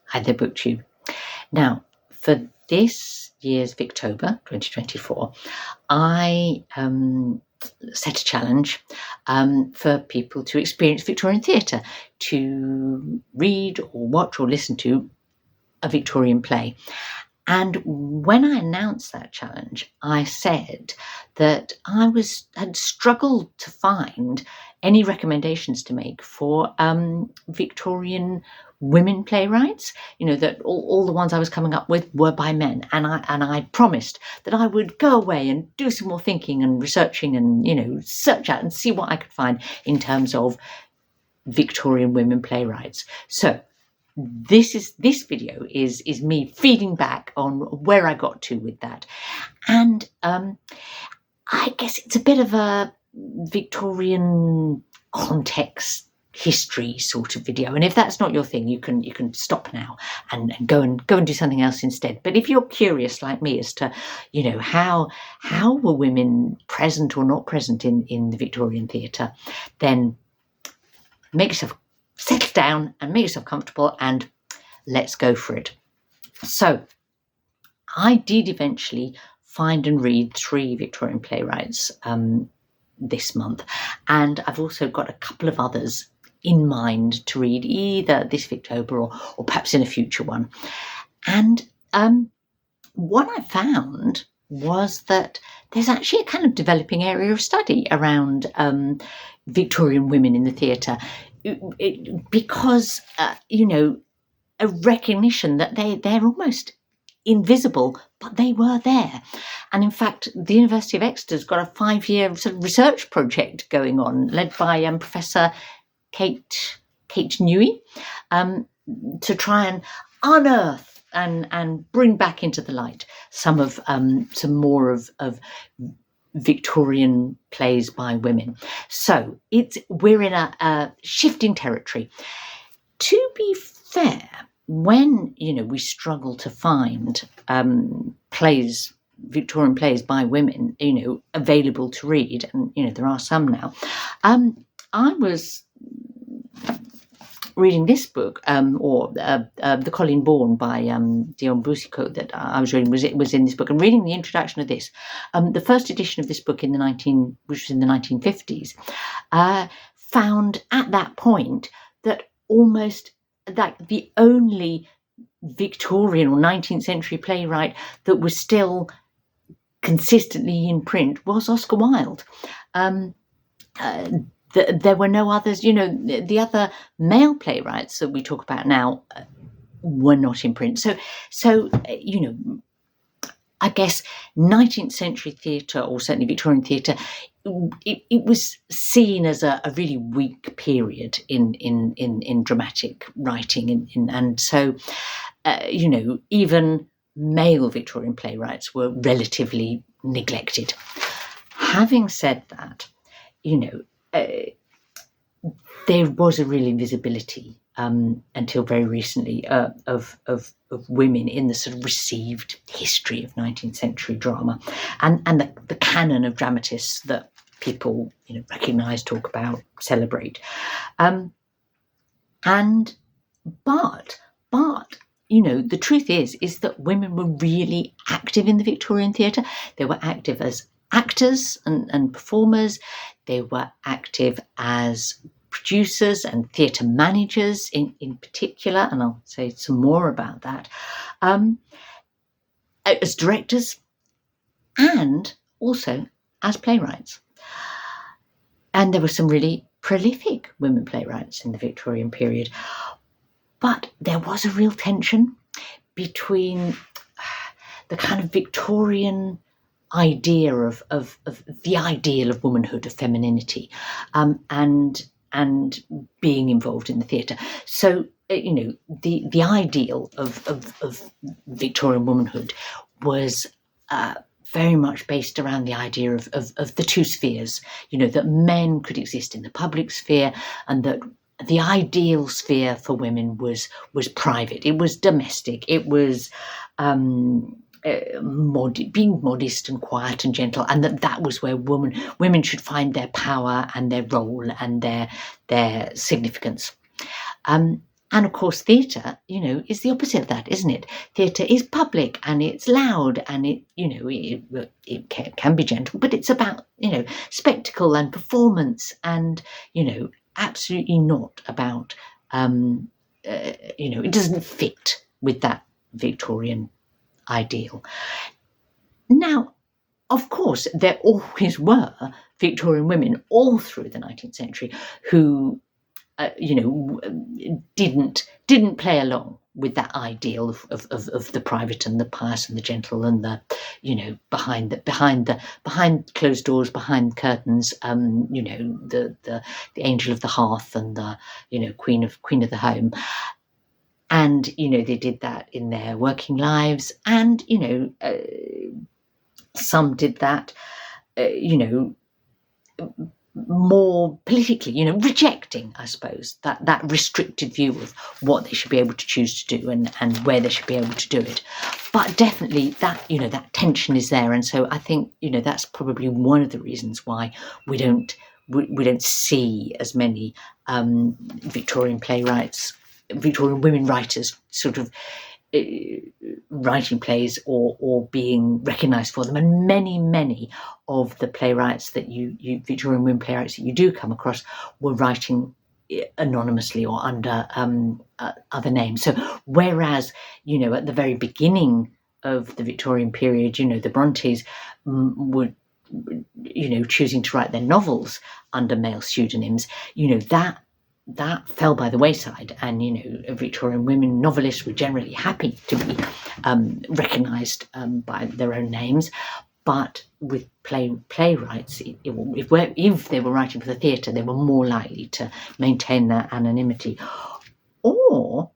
Hi there, BookTube. Now, for this year's Victober 2024, I set a challenge for people to experience Victorian theatre, to read or watch or listen to a Victorian play. And when I announced that challenge, I said that I had struggled to find any recommendations to make for Victorian women playwrights. You know, that all the ones I was coming up with were by men, and I promised that I would go away and do some more thinking and researching and search out and see what I could find in terms of Victorian women playwrights. So this video is me feeding back on where I got to with that, and I guess it's a bit of a Victorian context history sort of video, and if that's not your thing, you can stop now and go and do something else instead. But if you're curious like me as to how were women present or not present in the Victorian theatre, then make yourself settle down and make yourself comfortable, and let's go for it. So I did eventually find and read 3 Victorian playwrights this month, and I've also got a couple of others in mind to read either this Victober or perhaps in a future one. And what I found was that there's actually a kind of developing area of study around Victorian women in the theatre, because a recognition that they're almost invisible, but they were there. And in fact, the University of Exeter's got a 5-year sort of research project going on, led by Professor Kate Newey, to try and unearth and bring back into the light some more of Victorian plays by women. So we're in a shifting territory. To be fair, when we struggle to find Victorian plays by women available to read, and there are some now, I was reading this book, the Colleen Bourne by Dion Boucicault that I was reading was in this book, and reading the introduction of this, the first edition of this book which was in the 1950s, found at that point that almost like the only Victorian or 19th century playwright that was still consistently in print was Oscar Wilde. There were no others. The other male playwrights that we talk about now were not in print. So I guess 19th century theatre, or certainly Victorian theatre, it was seen as a really weak period in dramatic writing, and so even male Victorian playwrights were relatively neglected. Having said that, there was a real invisibility until very recently of women in the sort of received history of 19th century drama, and the canon of dramatists that people recognise, talk about, celebrate. But the truth is that women were really active in the Victorian theatre. They were active as actors and performers. They were active as producers and theatre managers in particular, and I'll say some more about that, as directors, and also as playwrights. And there were some really prolific women playwrights in the Victorian period, but there was a real tension between the kind of Victorian idea of the ideal of womanhood, of femininity, and being involved in the theatre. So the ideal of Victorian womanhood was very much based around the idea of the two spheres. That men could exist in the public sphere, and that the ideal sphere for women was private. It was domestic. It was being modest and quiet and gentle, and that was where women should find their power and their role and their significance. And of course, theatre, is the opposite of that, isn't it? Theatre is public and it's loud and it can be gentle, but it's about, spectacle and performance and, absolutely not about, it doesn't fit with that Victorian ideal. Now, of course, there always were Victorian women all through the 19th century who didn't play along with that ideal of the private and the pious and the gentle and the behind closed doors, behind curtains, the angel of the hearth and the queen of the home. And they did that in their working lives, and some did that more politically, rejecting, I suppose, that restricted view of what they should be able to choose to do and where they should be able to do it. But definitely that, that tension is there. And so I think, that's probably one of the reasons why we don't see as many Victorian playwrights, Victorian women writers sort of writing plays or being recognised for them. And many of the playwrights that you Victorian women playwrights that you do come across were writing anonymously or under other names. So whereas at the very beginning of the Victorian period, the Brontes would choosing to write their novels under male pseudonyms, that fell by the wayside, and Victorian women novelists were generally happy to be recognised by their own names. But with playwrights, if they were writing for the theatre, they were more likely to maintain their anonymity, or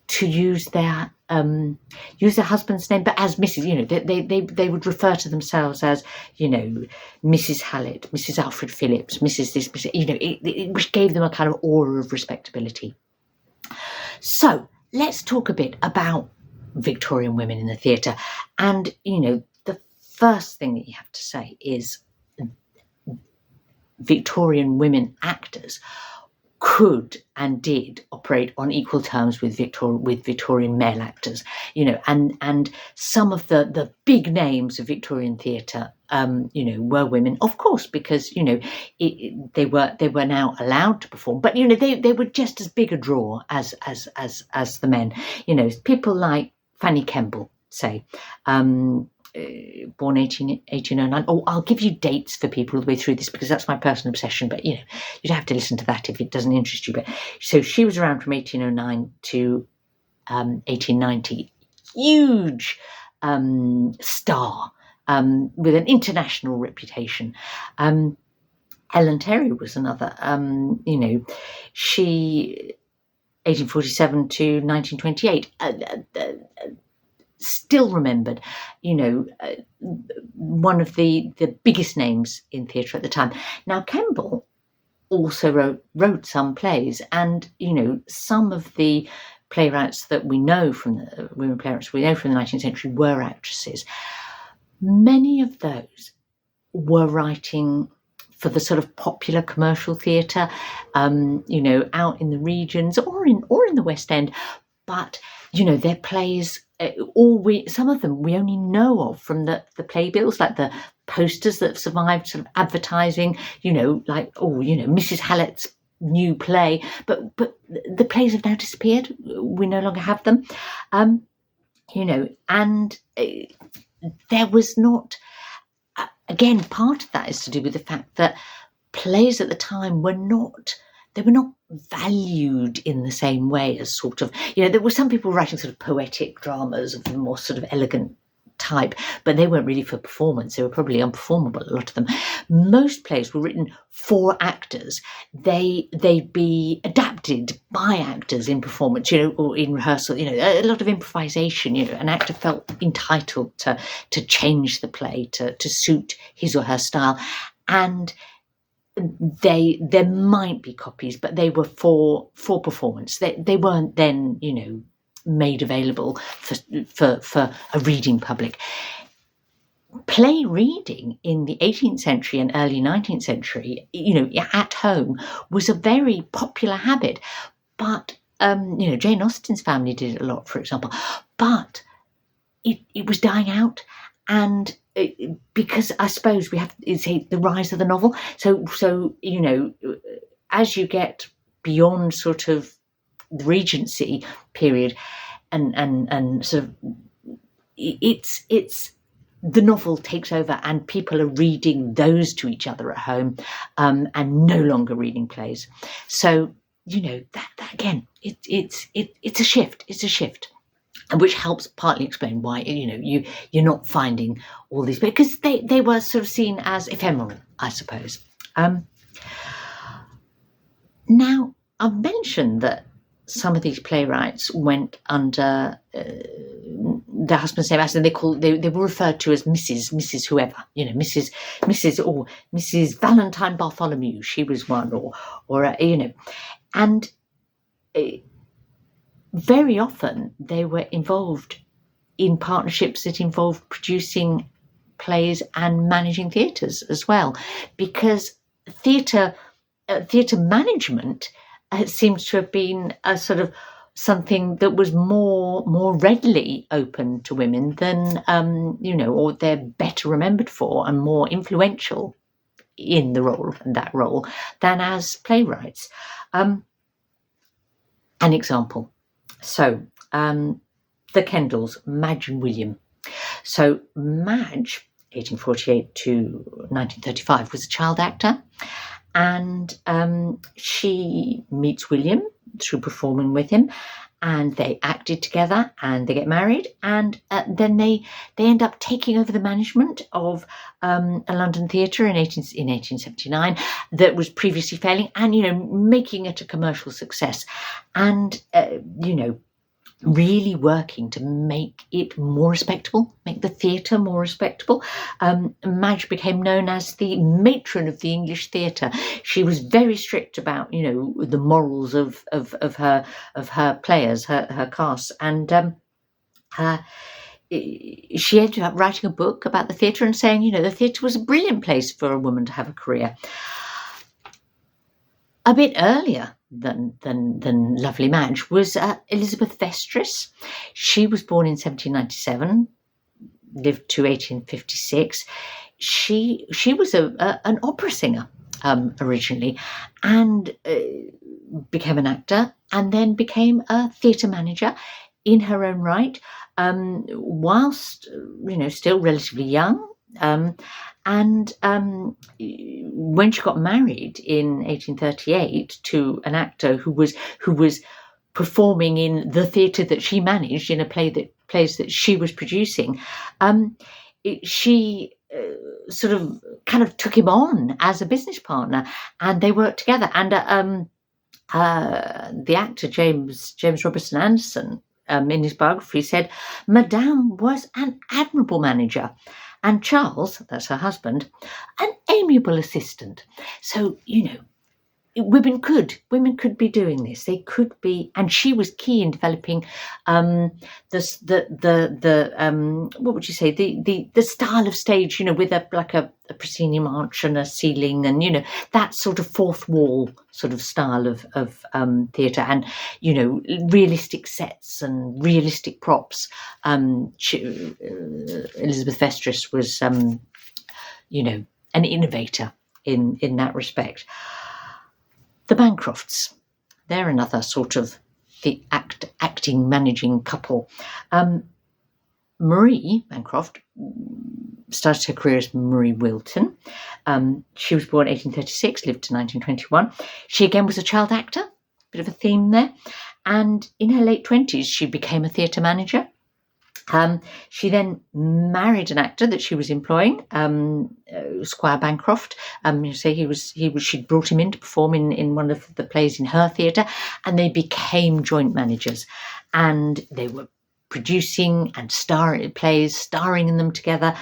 to use their husband's name, but as Mrs. They would refer to themselves as Mrs. Hallett, Mrs. Alfred Phillips, Mrs. this, Mrs. Which gave them a kind of aura of respectability. So let's talk a bit about Victorian women in the theatre, and the first thing that you have to say is Victorian women actors could and did operate on equal terms with Victorian male actors, and some of the big names of Victorian theatre, were women, of course, because they were now allowed to perform, but they were just as big a draw as the men. People like Fanny Kemble, say. Born 1809. Oh, I'll give you dates for people all the way through this because that's my personal obsession, but you'd have to listen to that if it doesn't interest you. But so she was around from 1809 to 1890. Huge star with an international reputation. Ellen Terry was another. She 1847 to 1928. Still remembered, one of the biggest names in theatre at the time. Now, Kemble also wrote some plays, and some of the playwrights that we know from the women playwrights we know from the 19th century were actresses. Many of those were writing for the sort of popular commercial theatre, out in the regions or in the West End, but their plays. Some of them we only know of from the playbills, like the posters that have survived, sort of advertising, Mrs. Hallett's new play, but the plays have now disappeared. We no longer have them, and there was not. Again, part of that is to do with the fact that plays at the time were not valued in the same way as sort of, there were some people writing sort of poetic dramas of the more sort of elegant type, but they weren't really for performance. They were probably unperformable, a lot of them. Most plays were written for actors. They'd be adapted by actors in performance, or in rehearsal, a lot of improvisation. An actor felt entitled to change the play to suit his or her style. And there might be copies, but they were for performance. They weren't then, made available for a reading public. play reading in the 18th century and early 19th century, at home was a very popular habit. But, Jane Austen's family did it a lot, for example. But it was dying out. And because I suppose we have to say the rise of the novel. So as you get beyond sort of the Regency period and sort of it's the novel takes over and people are reading those to each other at home and no longer reading plays. So, that again, it's a shift. It's a shift. Which helps partly explain why, you're not finding all these, because they were sort of seen as ephemeral, I suppose. Now, I've mentioned that some of these playwrights went under their husband's name, as they were referred to as Mrs. whoever, Mrs. or Mrs. Valentine Bartholomew. She was one, and very often they were involved in partnerships that involved producing plays and managing theatres as well, because theatre management seems to have been a sort of something that was more readily open to women than or they're better remembered for and more influential in that role than as playwrights. An example. So the Kendalls, Madge and William. So Madge, 1848 to 1935, was a child actor. And she meets William through performing with him, and they acted together and they get married, and then they end up taking over the management of a London theatre in 1879 that was previously failing, and making it a commercial success, and really working to make it more respectable, make the theatre more respectable. Madge became known as the matron of the English theatre. She was very strict about, the morals of her players, her cast, and she ended up writing a book about the theatre and saying, the theatre was a brilliant place for a woman to have a career. A bit earlier than lovely Madge was Elizabeth Vestris. She was born in 1797, lived to 1856. She was an opera singer originally, and became an actor, and then became a theatre manager in her own right, whilst still relatively young. And when she got married in 1838 to an actor who was performing in the theatre that she managed, in plays that she was producing, she sort of kind of took him on as a business partner, and they worked together. And the actor James Robertson Anderson, in his biography, said Madame was an admirable manager, and Charles, that's her husband, an amiable assistant. So, women could be doing this. They could be, and she was key in developing the what would you say, the style of stage, with a proscenium arch and a ceiling, and that sort of fourth wall sort of style of theatre, and realistic sets and realistic props. Elizabeth Vestris was an innovator in that respect. The Bancrofts, they're another sort of the acting, managing couple. Marie Bancroft started her career as Marie Wilton. She was born 1836, lived to 1921. She again was a child actor, bit of a theme there. And in her late 20s, she became a theatre manager. She then married an actor that she was employing, Squire Bancroft. She'd brought him in to perform in one of the plays in her theatre, and they became joint managers, and they were producing and starring in them together.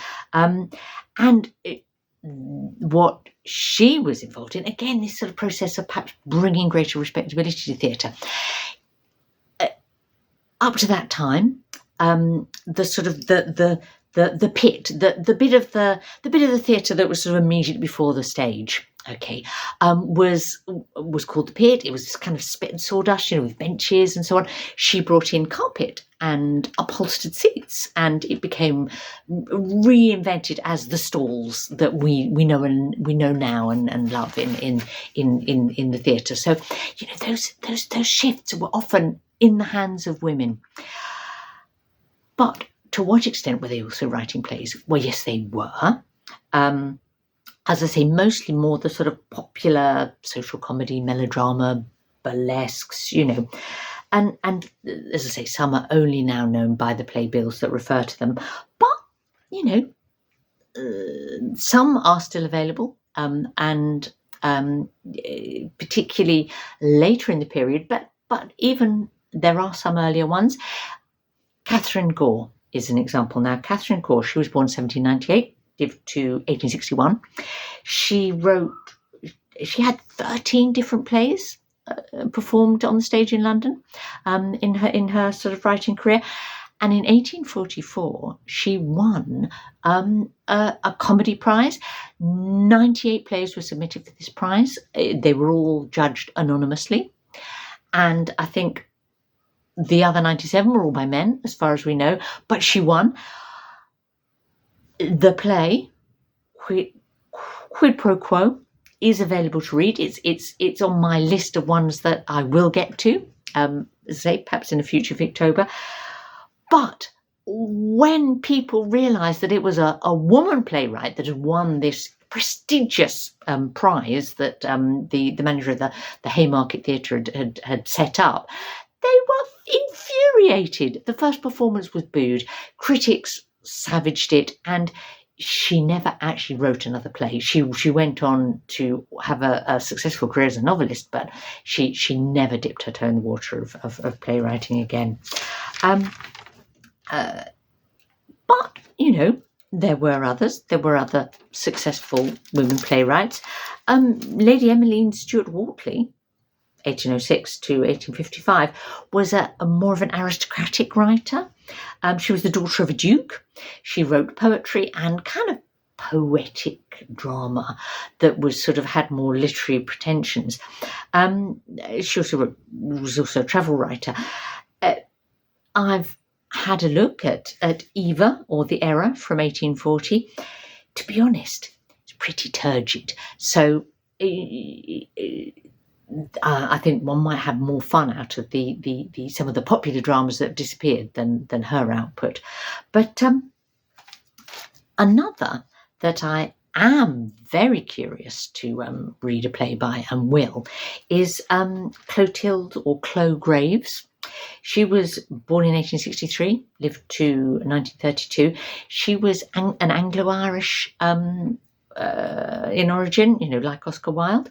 What she was involved in, again, this sort of process of perhaps bringing greater respectability to theatre. Up to that time, the the pit, the bit of the theatre that was sort of immediately before the stage. Okay, was called the pit. It was kind of spit and sawdust, with benches and so on. She brought in carpet and upholstered seats, and it became reinvented as the stalls that we know now and love in the theatre. So, those shifts were often in the hands of women. But to what extent were they also writing plays? Well, yes, they were. As I say, mostly more the sort of popular social comedy, melodrama, burlesques, and as I say, some are only now known by the playbills that refer to them. But, some are still available, and particularly later in the period, but even there are some earlier ones. Catherine Gore is an example now. Catherine Gore, she was born 1798. Lived to 1861. She had 13 different plays performed on the stage in London in her sort of writing career. And in 1844, she won a comedy prize. 98 plays were submitted for this prize. They were all judged anonymously. And I think the other 97 were all by men, as far as we know. But she won. The play, Quid Pro Quo, is available to read. It's on my list of ones that I will get to, perhaps in a future Victober. But when people realised that it was a woman playwright that had won this prestigious prize that the manager of the Haymarket Theatre had set up, they were infuriated. The first performance was booed. Critics savaged it, and she never actually wrote another play. She went on to have a successful career as a novelist, but she never dipped her toe in the water of playwriting again. But there were others. There were other successful women playwrights. Lady Emmeline Stuart Walley, 1806 to 1855, was a more of an aristocratic writer. She was the daughter of a duke. She wrote poetry and kind of poetic drama that was sort of had more literary pretensions. She also was also a travel writer. I've had a look at Eva, or The Error, from 1840. To be honest, it's pretty turgid. So I think one might have more fun out of the some of the popular dramas that have disappeared than her output. But another that I am very curious to read a play by, and will, is Clotilde, or Chloe Graves. She was born in 1863, lived to 1932. She was an Anglo-Irish in origin, like Oscar Wilde.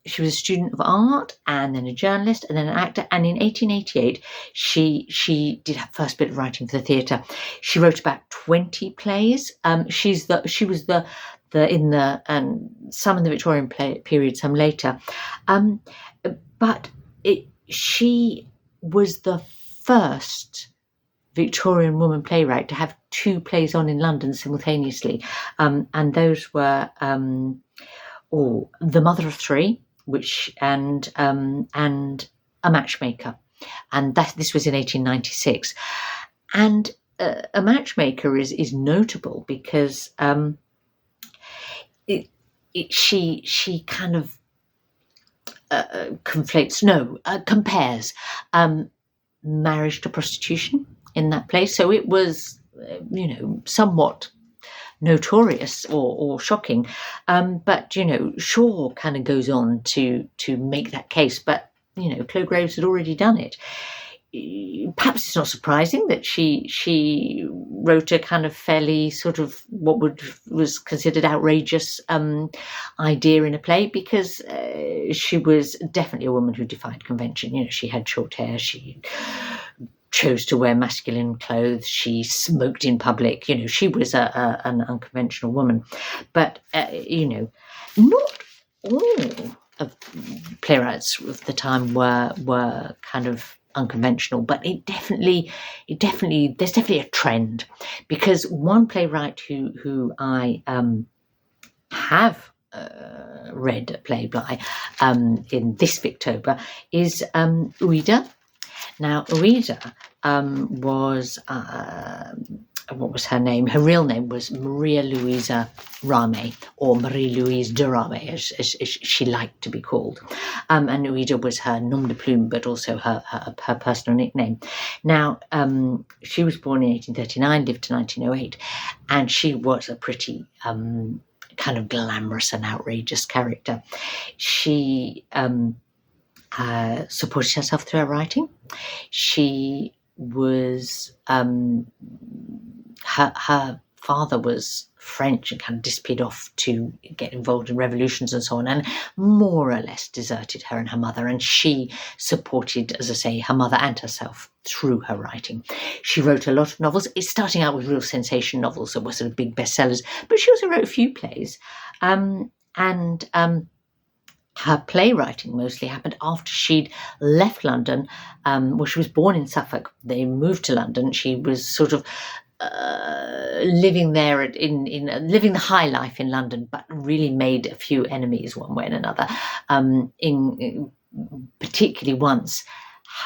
She was a student of art, and then a journalist, and then an actor. And in 1888, she did her first bit of writing for the theatre. She wrote about 20 plays. She was in some in the Victorian period, some later. But she was the first Victorian woman playwright to have 2 plays on in London simultaneously, and those were The Mother of Three, and A Matchmaker, and this was in 1896. And A Matchmaker is notable because she kind of compares marriage to prostitution in that play. So it was, somewhat notorious or shocking. But, Shaw kind of goes on to make that case. But, Chloe Graves had already done it. Perhaps it's not surprising that she wrote a kind of fairly sort of what was considered outrageous idea in a play, because she was definitely a woman who defied convention. She had short hair, she chose to wear masculine clothes, she smoked in public. She was an unconventional woman. But not all of playwrights of the time were kind of unconventional, but there's definitely a trend, because one playwright who I have read a play by in this Victober is Ouida. Now, Ouida was what was her name? Her real name was Maria Louisa Rame, or Marie-Louise de Rame, as she liked to be called. And Ouida was her nom de plume, but also her personal nickname. Now, she was born in 1839, lived to 1908, and she was a pretty kind of glamorous and outrageous character. She supported herself through her writing. She was her father was French and kind of disappeared off to get involved in revolutions and so on, and more or less deserted her and her mother, and she supported, as I say, her mother and herself through her writing. She wrote a lot of novels. It's starting out with real sensation novels that were sort of big bestsellers, but she also wrote a few plays, and her playwriting mostly happened after she'd left London. Well, she was born in Suffolk. They moved to London. She was sort of living there living the high life in London, but really made a few enemies one way and another. Particularly once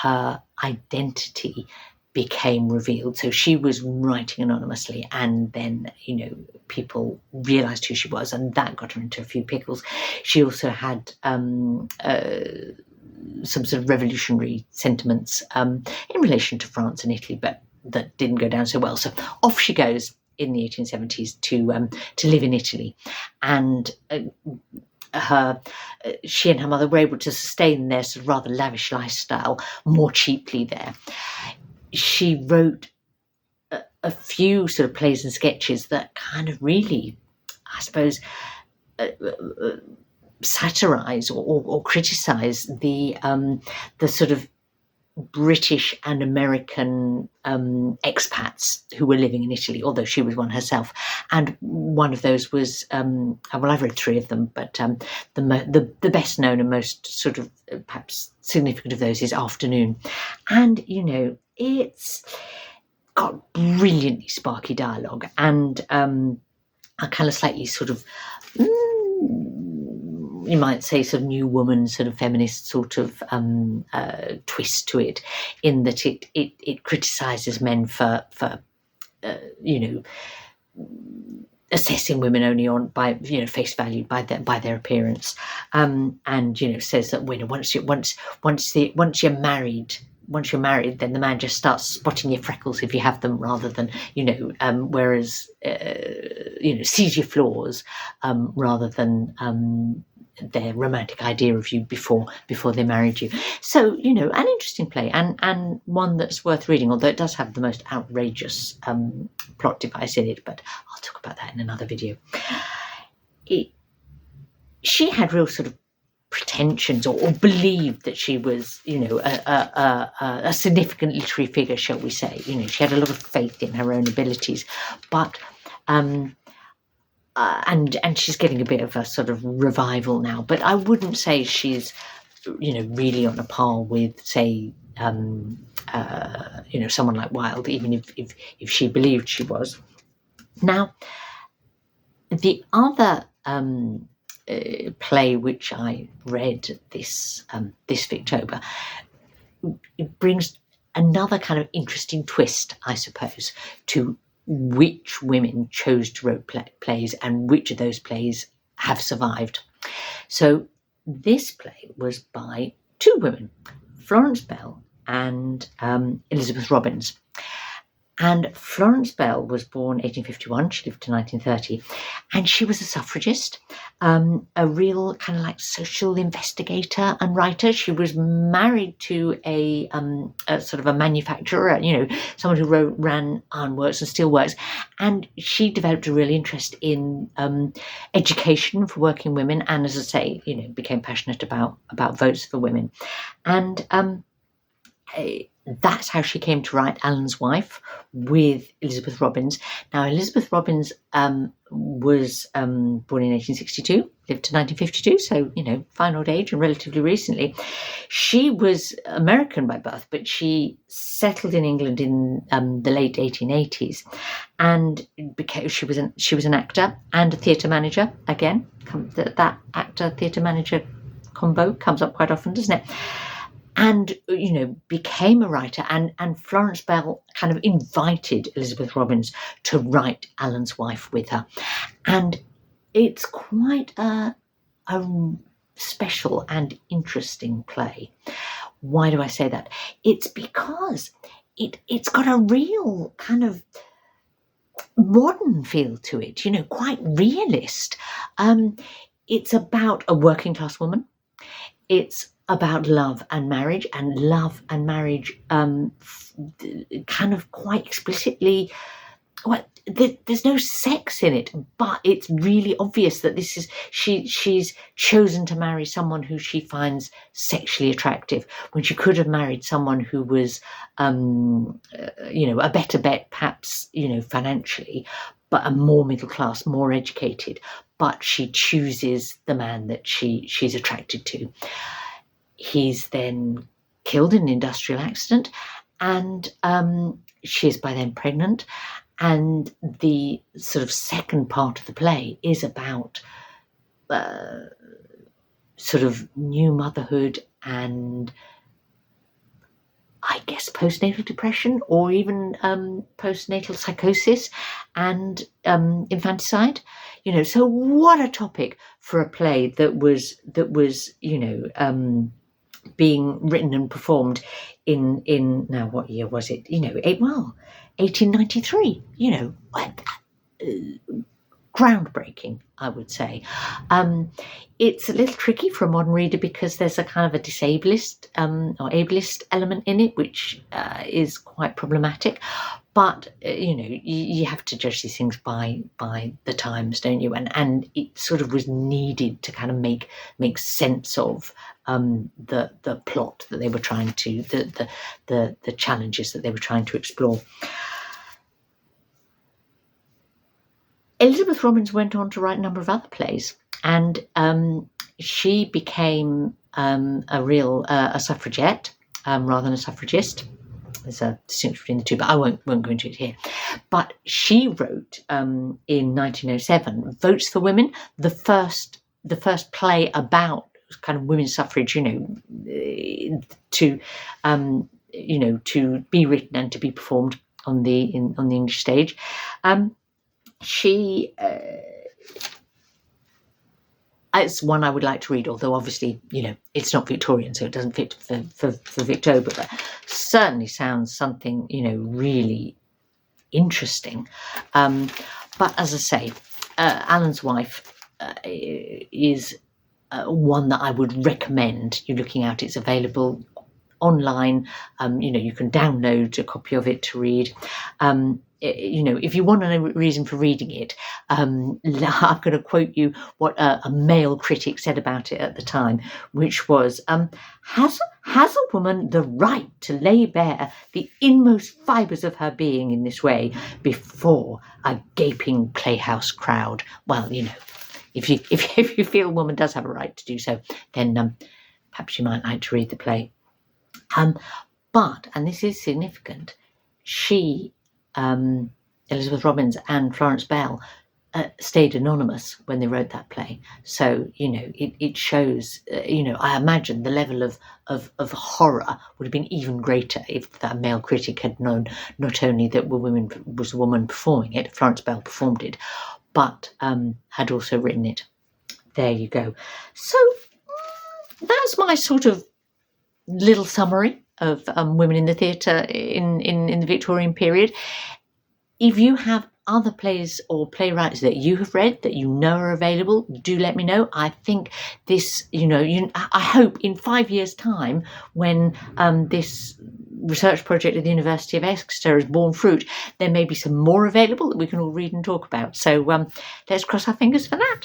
her identity became revealed. So she was writing anonymously, and then, people realised who she was, and that got her into a few pickles. She also had some sort of revolutionary sentiments in relation to France and Italy, but that didn't go down so well. So off she goes in the 1870s to live in Italy, and she and her mother were able to sustain their sort of rather lavish lifestyle more cheaply there. She wrote a few sort of plays and sketches that kind of really, I suppose, satirise or criticise the sort of British and American expats who were living in Italy, although she was one herself. And one of those was, I've read three of them, but the best known and most sort of perhaps significant of those is Afternoon. And, it's got brilliantly sparky dialogue and a kind of slightly sort of, you might say, sort of new woman, sort of feminist sort of twist to it, in that it criticises men for assessing women only by face value, by their appearance, and says that once you're married, then the man just starts spotting your freckles if you have them, rather than whereas sees your flaws rather than their romantic idea of you before they married you. So an interesting play, and one that's worth reading, although it does have the most outrageous plot device in it, but I'll talk about that in another video. She had real sort of pretensions, or believed that she was a significant literary figure, shall we say. She had a lot of faith in her own abilities, but and she's getting a bit of a sort of revival now, but I wouldn't say she's really on a par with, say, someone like Wilde, even if she believed she was. Now, the other play which I read this Victober, it brings another kind of interesting twist, I suppose, to which women chose to write plays and which of those plays have survived. So this play was by two women, Florence Bell and Elizabeth Robins. And Florence Bell was born 1851, she lived to 1930, and she was a suffragist, a real kind of like social investigator and writer. She was married to a sort of a manufacturer, someone who ran ironworks and steelworks, and she developed a real interest in education for working women, and, as I say, became passionate about votes for women. And that's how she came to write Alan's Wife with Elizabeth Robins. Now, Elizabeth Robins was born in 1862. lived to 1952, so, fine old age and relatively recently. She was American by birth, but she settled in England in the late 1880s, and she was an actor and a theatre manager. Again, that actor-theatre manager combo comes up quite often, doesn't it? And, became a writer, and Florence Bell kind of invited Elizabeth Robins to write Alan's Wife with her. And it's quite a special and interesting play. Why do I say that? It's because it's got a real kind of modern feel to it, quite realist. It's about a working class woman. It's about love and marriage, kind of quite explicitly. Well, there's no sex in it, but it's really obvious that this is she's chosen to marry someone who she finds sexually attractive, when she could have married someone who was, a better bet, perhaps, financially, but a more middle class, more educated. But she chooses the man that she's attracted to. He's then killed in an industrial accident, and she is by then pregnant. And the sort of second part of the play is about sort of new motherhood and, I guess, postnatal depression, or even postnatal psychosis and infanticide. So what a topic for a play that was being written and performed in now, what year was it? 1893. Groundbreaking, I would say. It's a little tricky for a modern reader because there's a kind of a disableist or ableist element in it, which is quite problematic. But you have to judge these things by the times, don't you? And it sort of was needed to kind of make sense of the plot that they were trying to, the challenges that they were trying to explore. Elizabeth Robins went on to write a number of other plays, and she became a suffragette rather than a suffragist. There's a distinction between the two, but I won't go into it here. But she wrote in 1907 Votes for Women, the first play about kind of women's suffrage, to be written and to be performed on the English stage. It's one I would like to read, although obviously, it's not Victorian, so it doesn't fit for Victober, but certainly sounds something, really interesting. But as I say, Alan's Wife is one that I would recommend you looking at. It's available online. You can download a copy of it to read. If you want a reason for reading it, I'm going to quote you what a male critic said about it at the time, which was, has a woman the right to lay bare the inmost fibres of her being in this way before a gaping playhouse crowd? Well, if you feel a woman does have a right to do so, then perhaps you might like to read the play. But, and this is significant, she, Elizabeth Robins and Florence Bell, stayed anonymous when they wrote that play. So, it shows, I imagine the level of horror would have been even greater if that male critic had known not only that was a woman performing it, Florence Bell performed it, but had also written it. There you go. So that's my sort of little summary of women in the theatre in the Victorian period. If you have other plays or playwrights that you have read that are available, do let me know. I think this, I hope in 5 years' time, when this research project at the University of Exeter has borne fruit, there may be some more available that we can all read and talk about. So let's cross our fingers for that.